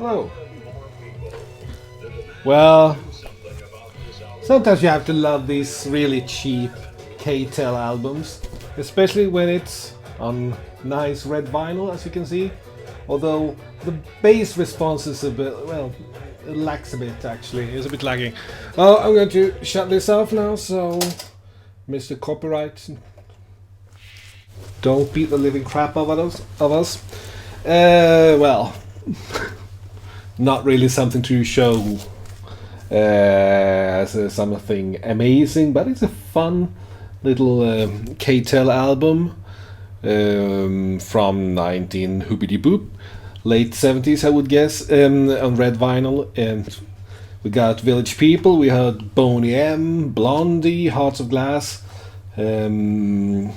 Hello. Well, sometimes you have to love these really cheap K-Tel albums, especially when it's on nice red vinyl, as you can see. Although the bass response is a bit, well, it lacks a bit actually. It's a bit lagging. Oh, I'm going to shut this off now, so Mr. Copyright, don't beat the living crap out of us. Well, not really something to show as something amazing, but it's a fun little K-Tel album from 19 Hoopity Boop, late 70s, I would guess, on red vinyl. And we got Village People, we heard Boney M, Blondie, Hearts of Glass, the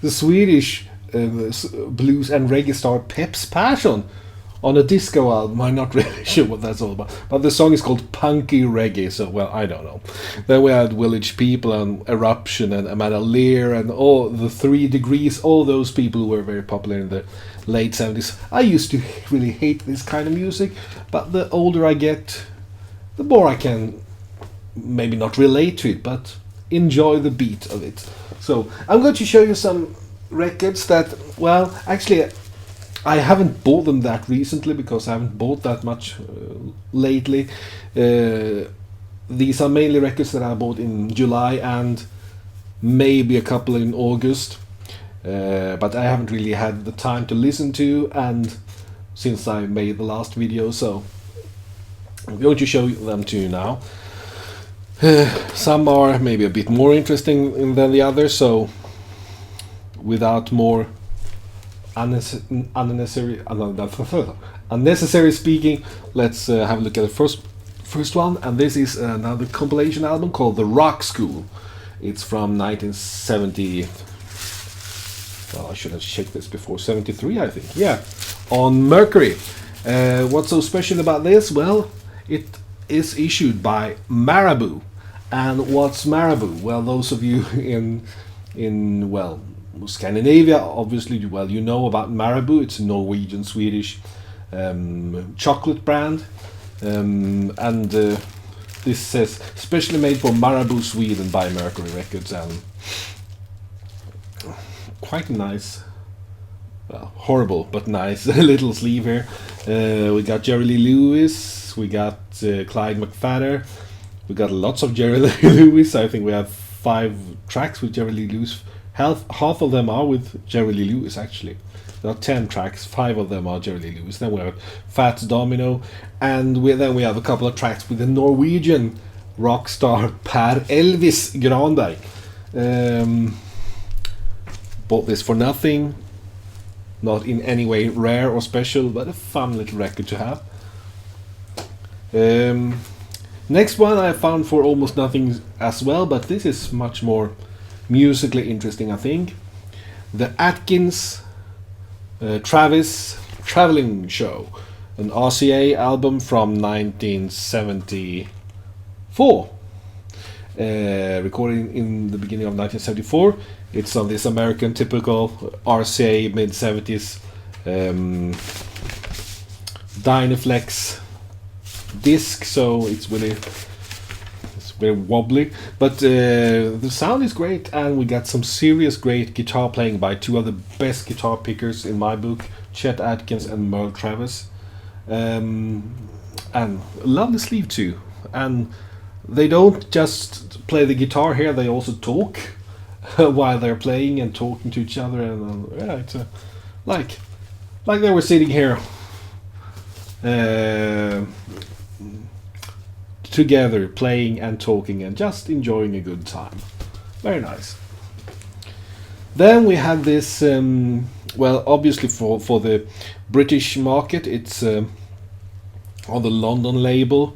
Swedish blues and reggae star Peps Passion on a disco album. I'm not really sure what that's all about, but the song is called Punky Reggae, so well, I don't know. Then we had Village People and Eruption and Amanda Lear and all the 3 Degrees, all those people who were very popular in the late 70s. I used to really hate this kind of music, but the older I get, the more I can maybe not relate to it, but enjoy the beat of it. So I'm going to show you some records that, well, actually I haven't bought them that recently because I haven't bought that much lately. These are mainly records that I bought in July and maybe a couple in August, but I haven't really had the time to listen to, and since I made the last video, so I'm going to show them to you now. Some are maybe a bit more interesting than the others, so without more unnecessary speaking, let's have a look at the first one, and this is another compilation album called The Rock School. It's from 1970. Well, I should have checked this before. 73, I think. Yeah, on Mercury. What's so special about this? Well, it is issued by Marabou. And what's Marabou? Well, those of you in well, Scandinavia, obviously, well, you know about Marabou. It's a Norwegian, Swedish chocolate brand, and this says specially made for Marabou, Sweden, by Mercury Records, and quite nice. Well, horrible but nice little sleeve here. We got Jerry Lee Lewis, we got Clyde McPhatter, we got lots of Jerry Lee Lewis. I think we have 5 tracks with Jerry Lee Lewis. Half of them are with Jerry Lee Lewis, actually. There are 10 tracks, 5 of them are Jerry Lee Lewis. Then we have Fats Domino, and then we have a couple of tracks with the Norwegian rock star Per Elvis Granberg. Bought this for nothing. Not in any way rare or special, but a fun little record to have. Next one I found for almost nothing as well, but this is much more musically interesting, I think. The Atkins Travis Traveling Show, an RCA album from 1974. Recorded in the beginning of 1974. It's on this American typical RCA mid-70s Dynaflex disc, so it's very wobbly, but the sound is great, and we got some serious great guitar playing by 2 of the best guitar pickers in my book, Chet Atkins and Merle Travis, and a lovely sleeve too. And they don't just play the guitar here, they also talk while they're playing and talking to each other, and yeah, it's like they were sitting here together, playing and talking and just enjoying a good time. Very nice. Then we have this, well, obviously for the British market, it's on the London label.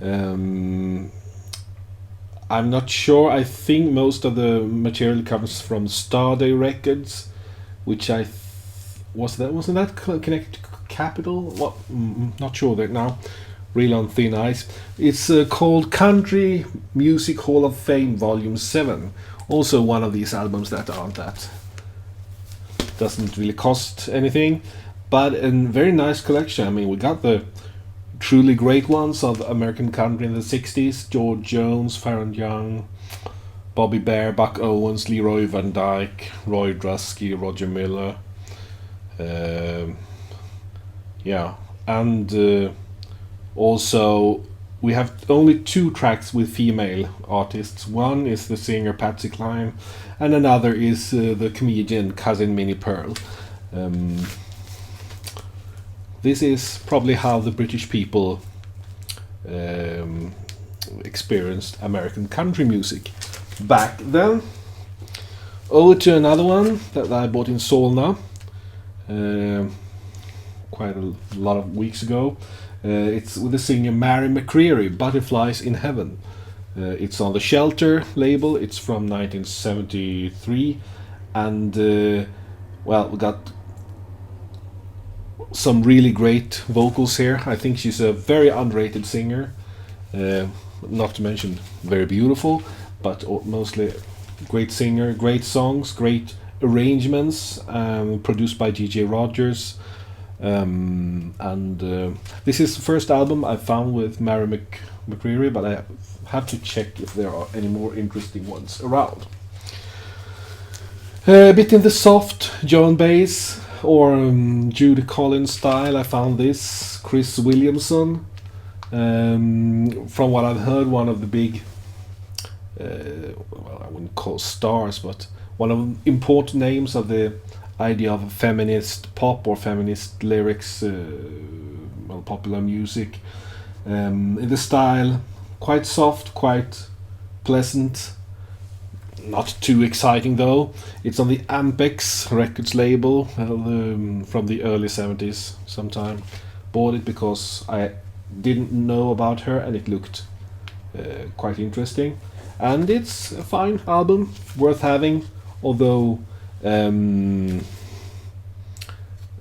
I'm not sure. I think most of the material comes from Starday Records, which wasn't that connected to Capital? What? Not sure that now. Really on thin ice. It's called Country Music Hall of Fame Volume 7. Also one of these albums that aren't that. Doesn't really cost anything. but a very nice collection. I mean, we got the truly great ones of American country in the 60s: George Jones, Farron Young, Bobby Bare, Buck Owens, Leroy Van Dyke, Roy Drusky, Roger Miller. Yeah, and also we have only 2 tracks with female artists. One is the singer Patsy Cline, and another is the comedian Cousin Minnie Pearl. This is probably how the British people experienced American country music back then. Over to another one that I bought in Solna quite a lot of weeks ago. It's with the singer Mary McCreary, Butterflies in Heaven. It's on the Shelter label. It's from 1973, and well, we got some really great vocals here. I think she's a very underrated singer, not to mention very beautiful, but mostly great singer, great songs, great arrangements, produced by G.J. Rogers. This is the first album I found with Mary McCreary, but I have to check if there are any more interesting ones around. A bit in the soft Joan Baez or Judy Collins style, I found this Chris Williamson. From what I've heard, one of the big, well, I wouldn't call stars, but one of the important names of the idea of feminist pop or feminist lyrics, well, popular music. In the style, quite soft, quite pleasant, not too exciting though. It's on the Ampex Records label from the early 70s sometime. Bought it because I didn't know about her and it looked quite interesting. And it's a fine album, worth having, although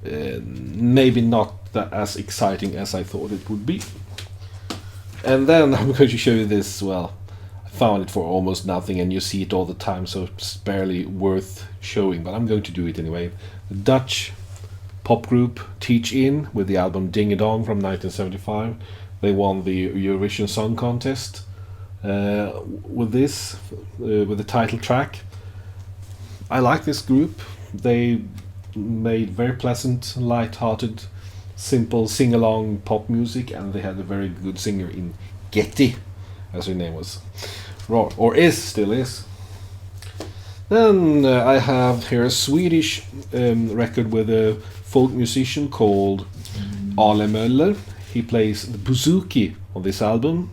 maybe not as exciting as I thought it would be. And then I'm going to show you this. Well, I found it for almost nothing and you see it all the time, so it's barely worth showing, but I'm going to do it anyway. The Dutch pop group Teach In with the album Ding a Dong from 1975. They won the Eurovision Song Contest with this, with the title track. I like this group. They made very pleasant, light-hearted, simple sing-along pop music, and they had a very good singer in Getty, as her name was, or still is. Then I have here a Swedish record with a folk musician called Ale Möller. He plays the bouzouki on this album.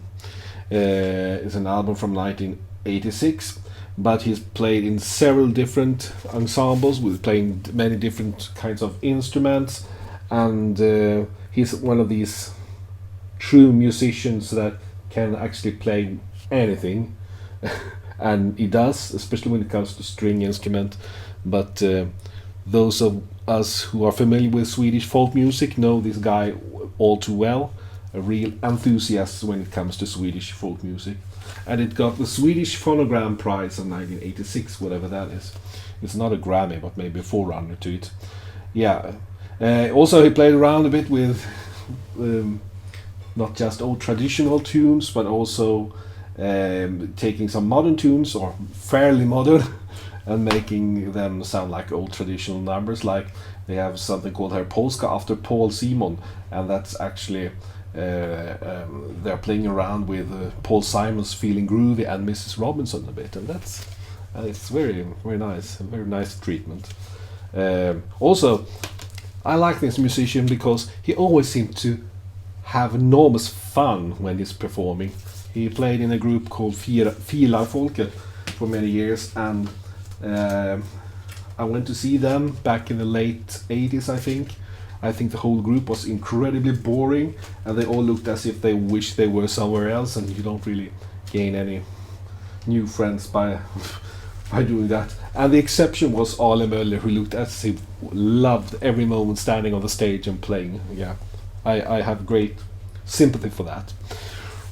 It's an album from 1986. But he's played in several different ensembles with playing many different kinds of instruments, and he's one of these true musicians that can actually play anything, and he does, especially when it comes to string instrument. But those of us who are familiar with Swedish folk music know this guy all too well, a real enthusiast when it comes to Swedish folk music. And it got the Swedish Phonogram Prize in 1986, whatever that is. It's not a Grammy, but maybe a forerunner to it. Yeah. Also, he played around a bit with not just old traditional tunes, but also taking some modern tunes, or fairly modern, and making them sound like old traditional numbers. Like they have something called Herr Polska after Paul Simon, and that's actually they're playing around with Paul Simon's Feeling Groovy and Mrs. Robinson a bit, and that's it's very, very nice, a very nice treatment. Also, I like this musician because he always seems to have enormous fun when he's performing. He played in a group called Filarfolket for many years, and I went to see them back in the late 80s, I think. I think the whole group was incredibly boring, and they all looked as if they wished they were somewhere else, and you don't really gain any new friends by doing that. And the exception was Ale Möller, who looked as if he loved every moment standing on the stage and playing. Yeah, I have great sympathy for that.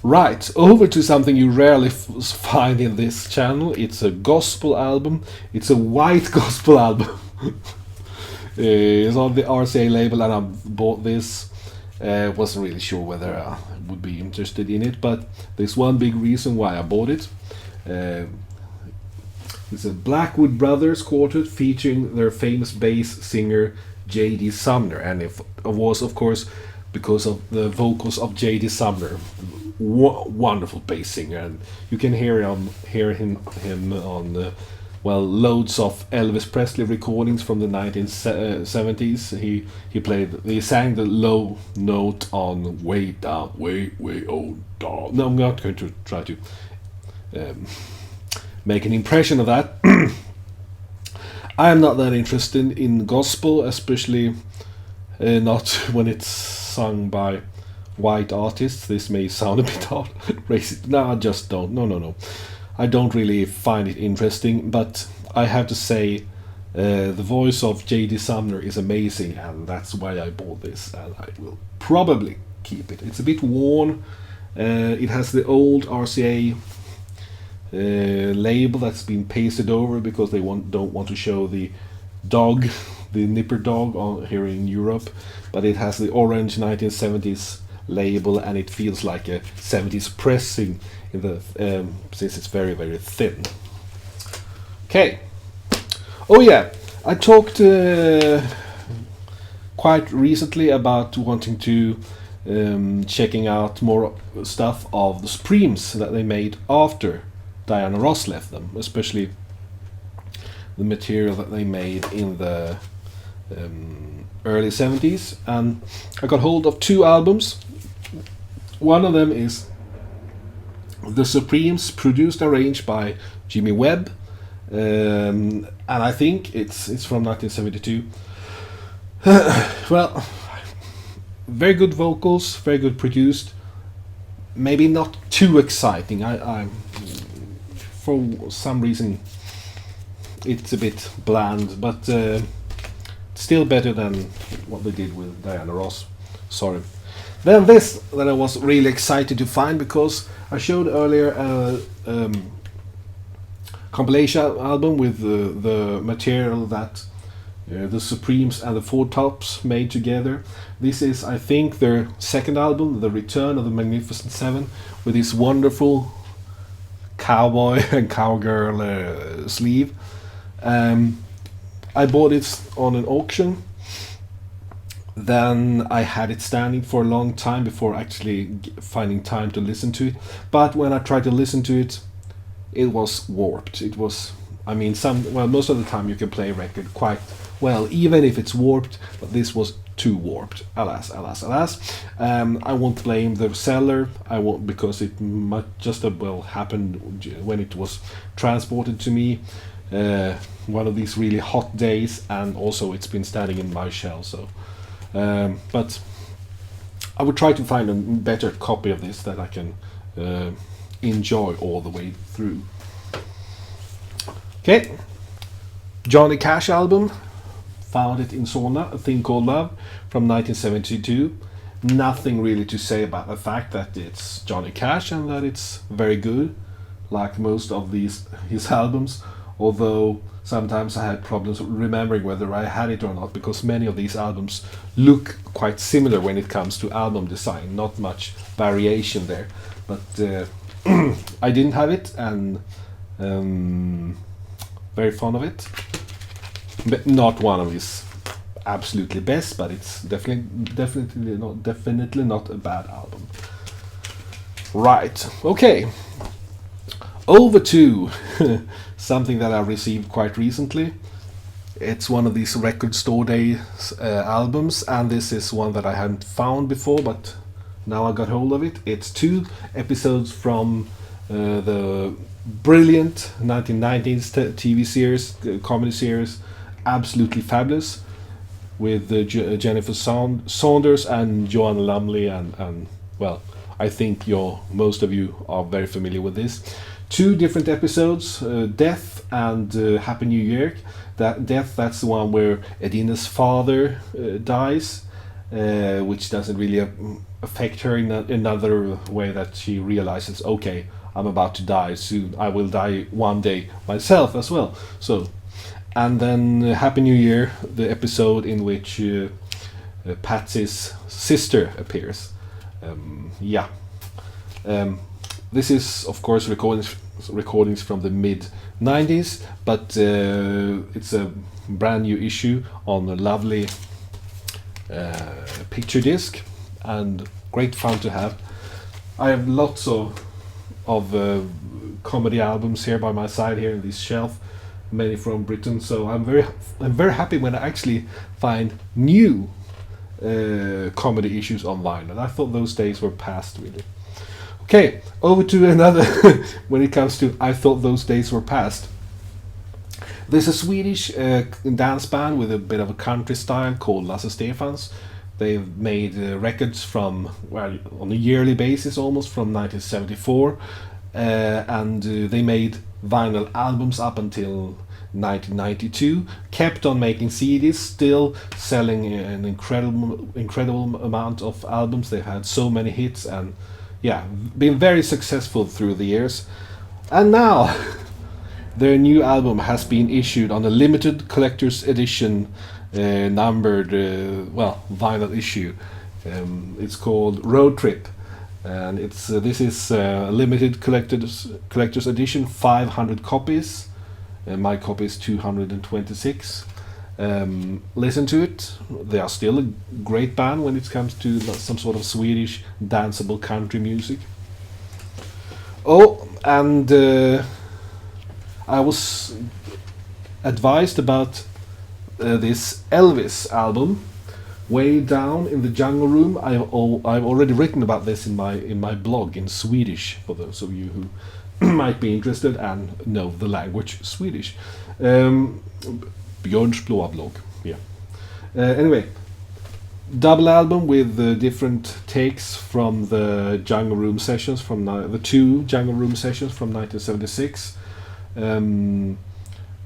Right, over to something you rarely find in this channel. It's a gospel album. It's a white gospel album. It's on the RCA label, and I bought this. Wasn't really sure whether I would be interested in it, but there's one big reason why I bought it. Uh, it's a Blackwood Brothers quartet featuring their famous bass singer J.D. Sumner, and it was, of course, because of the vocals of J.D. Sumner, wonderful bass singer, and you can hear him on loads of Elvis Presley recordings from the 1970s. He sang the low note on "Way Down, Way Oh Down." No, I'm not going to try to make an impression of that. I am not that interested in gospel, especially not when it's sung by white artists. This may sound a bit racist. No, I just don't. No. I don't really find it interesting, but I have to say the voice of J.D. Sumner is amazing, and that's why I bought this, and I will probably keep it. It's a bit worn. It has the old RCA label that's been pasted over because they don't want to show the dog, the nipper dog here in Europe, but it has the orange 1970s label, and it feels like a 70s pressing in the since it's very, very thin. Okay. Oh yeah, I talked quite recently about wanting to checking out more stuff of the Supremes that they made after Diana Ross left them, especially the material that they made in the early 70s. And I got hold of 2 albums. One of them is The Supremes, produced and arranged by Jimmy Webb, and I think it's from 1972. Well, very good vocals, very good produced. Maybe not too exciting. I for some reason it's a bit bland, but still better than what they did with Diana Ross. Sorry. Then this that I was really excited to find, because I showed earlier a compilation album with the material that the Supremes and the Four Tops made together. This is, I think, their second album, The Return of the Magnificent Seven, with this wonderful cowboy and cowgirl sleeve. I bought it on an auction. Then I had it standing for a long time before actually finding time to listen to it. But when I tried to listen to it, it was warped. It was, most of the time you can play a record quite well, even if it's warped, but this was too warped. Alas. I won't blame the seller. I won't, because it might just as well happened when it was transported to me. One of these really hot days, and also it's been standing in my shell, so but I would try to find a better copy of this that I can enjoy all the way through. Okay, Johnny Cash album, found it in Solna, A Thing Called Love from 1972. Nothing really to say about the fact that it's Johnny Cash and that it's very good, like most of his albums, although sometimes I had problems remembering whether I had it or not, because many of these albums look quite similar when it comes to album design, not much variation there. But I didn't have it, and very fond of it. But not one of his absolutely best, but it's definitely not a bad album. Right, okay. Over to something that I received quite recently. It's one of these record store day albums, and this is one that I hadn't found before, but now I got hold of it. It's 2 episodes from the brilliant 1990s TV series, comedy series, Absolutely Fabulous, with Jennifer Saunders and Joanna Lumley, and well, I think most of you are very familiar with this. 2 different episodes, Death and Happy New Year. Death, that's the one where Edina's father dies, which doesn't really affect her in another way, that she realizes, okay, I'm about to die soon. I will die one day myself as well. So, And then Happy New Year, the episode in which Patsy's sister appears. Yeah. This is, of course, recordings from the mid 90s, but it's a brand new issue on a lovely picture disc, and great fun to have. I have lots of comedy albums here by my side here in this shelf, many from Britain. So I'm very happy when I actually find new comedy issues on vinyl. I thought those days were past, really. Okay, over to another. When it comes to I thought those days were past. There's a Swedish dance band with a bit of a country style called Lasse Stefans. They've made records from, well, on a yearly basis almost, from 1974, and they made vinyl albums up until 1992. Kept on making CDs, still selling an incredible amount of albums. They've had so many hits, and yeah, been very successful through the years. And now their new album has been issued on a limited collector's edition, numbered vinyl issue. It's called Road Trip, and it's this is a limited collector's edition, 500 copies. My copy is 226. Listen to it. They are still a great band when it comes to some sort of Swedish danceable country music. Oh, and I was advised about this Elvis album, Way Down in the Jungle Room. I've already written about this in my blog in Swedish, for those of you who might be interested and know the language Swedish. Björns blåa blogg. Yeah. Anyway, double album with different takes from the Jungle Room sessions, from the two Jungle Room sessions from 1976.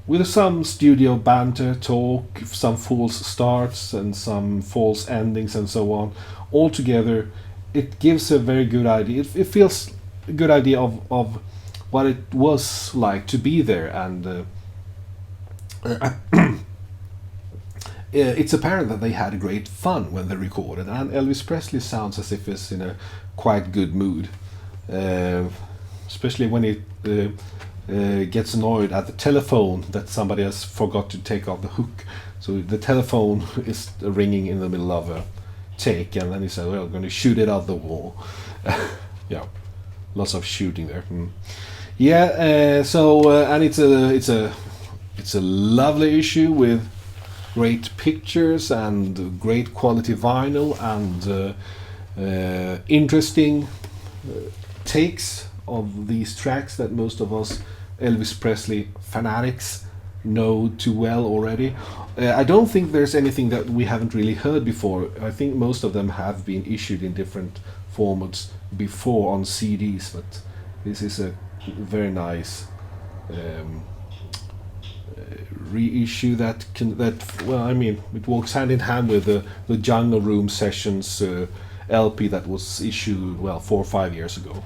With some studio banter, talk, some false starts and some false endings and so on. Altogether, it gives a very good idea. It feels a good idea of what it was like to be there, and it's apparent that they had great fun when they recorded, and Elvis Presley sounds as if he's in a quite good mood, especially when he gets annoyed at the telephone that somebody has forgot to take off the hook. So the telephone is ringing in the middle of a take, and then he said, "Well, I'm going to shoot it out the wall." Yeah, lots of shooting there. Yeah, and it's a lovely issue with great pictures and great quality vinyl and interesting takes of these tracks that most of us Elvis Presley fanatics know too well already. I don't think there's anything that we haven't really heard before. I think most of them have been issued in different formats before on CDs, but this is a very nice reissue that it walks hand in hand with the Jungle Room Sessions LP that was issued 4 or 5 years ago.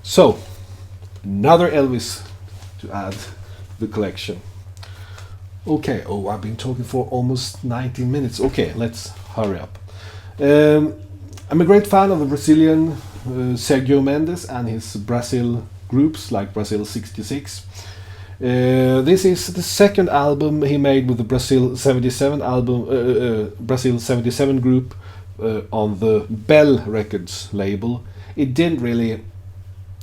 So another Elvis to add to the collection. Okay, I've been talking for almost 19 minutes. Okay, let's hurry up. I'm a great fan of the Brazilian Sergio Mendes and his Brazil groups like Brazil 66. This is the second album he made with the Brazil 77 Brazil 77 group on the Bell Records label. It didn't really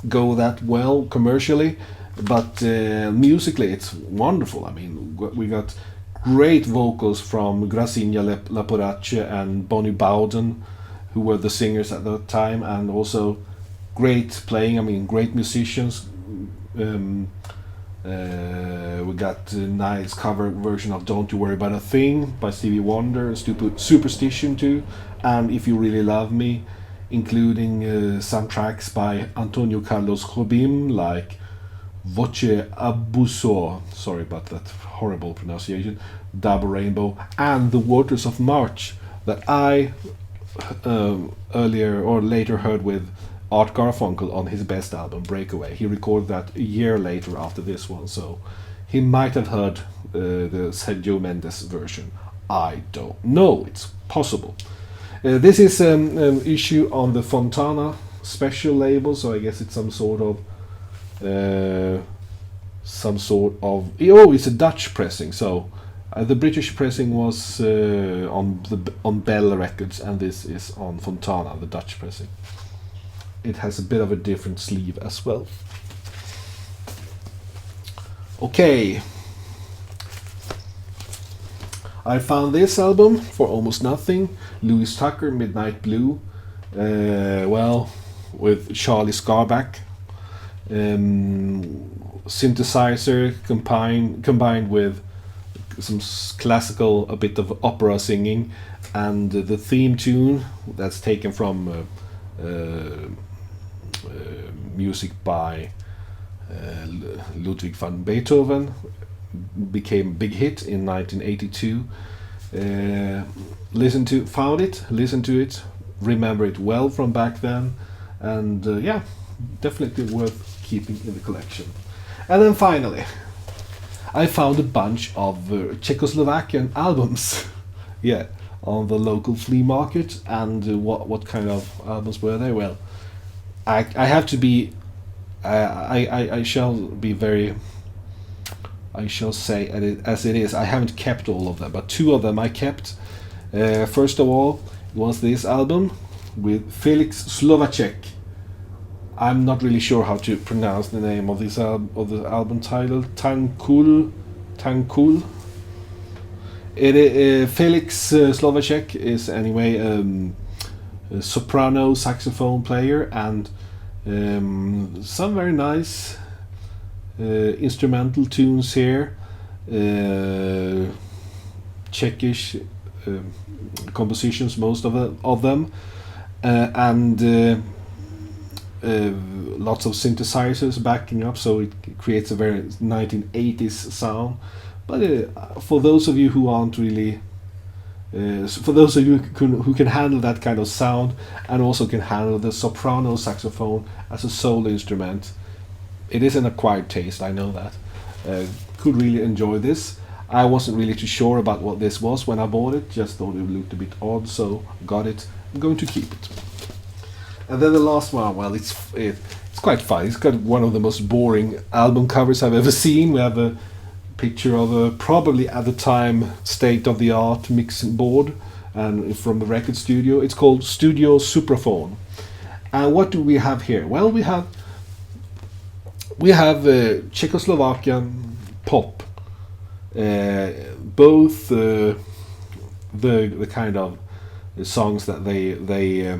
go that well commercially, but musically it's wonderful. I mean, we got great vocals from Gracinha Laporace and Bonnie Bowden, who were the singers at that time, and also great playing. I mean, great musicians. We got a nice cover version of Don't You Worry About a Thing by Stevie Wonder, and Superstition too, and If You Really Love Me, including some tracks by Antonio Carlos Jobim, like Voce Abuso, sorry about that horrible pronunciation, Double Rainbow, and The Waters of March, that I earlier or later heard with Art Garfunkel on his best album, Breakaway. He recorded that a year later after this one, so he might have heard the Sergio Mendes version. I don't know. It's possible. This is an issue on the Fontana special label, so I guess it's some sort of it's a Dutch pressing. So the British pressing was on Bell Records, and this is on Fontana, the Dutch pressing. It has a bit of a different sleeve as well. Okay, I found this album for almost nothing. Louis Tucker, Midnight Blue. With Charlie Scarback. Synthesizer combined with some classical, a bit of opera singing, and the theme tune that's taken from music by Ludwig van Beethoven, became a big hit in 1982. Listen to it, remember it well from back then, and definitely worth keeping in the collection. And then finally, I found a bunch of Czechoslovakian albums, on the local flea market. And what kind of albums were they? Well, I have to be, I shall be very, I shall say as it is. I haven't kept all of them, but two of them I kept. First of all, was this album with Felix Slovacek. I'm not really sure how to pronounce the name of this of the album title. Tankul. Felix Slovacek is anyway a soprano saxophone player, and some very nice instrumental tunes here. Czechish compositions, most of them, and lots of synthesizers backing up, so it creates a very 1980s sound. But for those of you who aren't really, for those of you who can handle that kind of sound, and also can handle the soprano saxophone as a solo instrument, it is an acquired taste, I know that. Could really enjoy this. I wasn't really too sure about what this was when I bought it, just thought it looked a bit odd, so got it. I'm going to keep it. And then the last one, well, it's quite fun. It's got one of the most boring album covers I've ever seen. We have a picture of a probably at the time state-of-the-art mixing board, and from the record studio. It's called Studio Supraphone. And what do we have here? Well, we have Czechoslovakian pop, both the kind of songs that they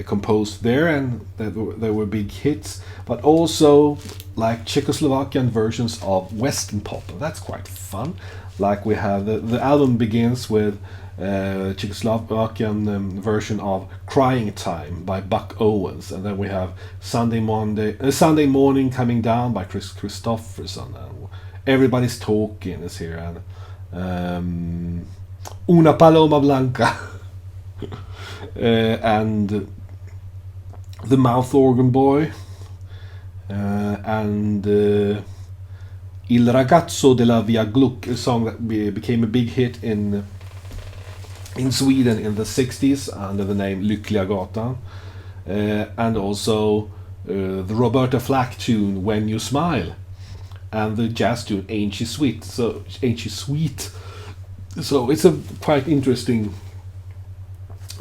composed there, and there were big hits, but also like Czechoslovakian versions of Western pop. That's quite fun. Like we have the album begins with Czechoslovakian version of Crying Time by Buck Owens, and then we have Sunday Morning Coming Down by Chris Christopherson. Everybody's Talking is here, and Una Paloma Blanca. And The Mouth Organ Boy, and Il Ragazzo della Via Gluck, a song that became a big hit in Sweden in the 60s under the name Lyckliga Gatan, and also the Roberta Flack tune When You Smile, and the jazz tune Ain't She Sweet. So it's a quite interesting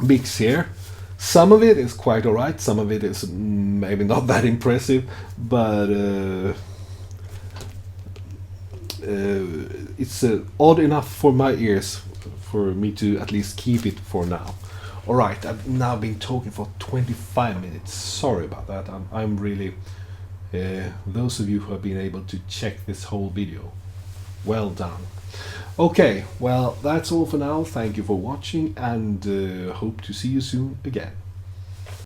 mix here. Some of it is quite alright, some of it is maybe not that impressive, but it's odd enough for my ears for me to at least keep it for now. Alright, I've now been talking for 25 minutes. Sorry about that. I'm really... those of you who have been able to check this whole video, well done. Okay, well, that's all for now. Thank you for watching, and hope to see you soon again.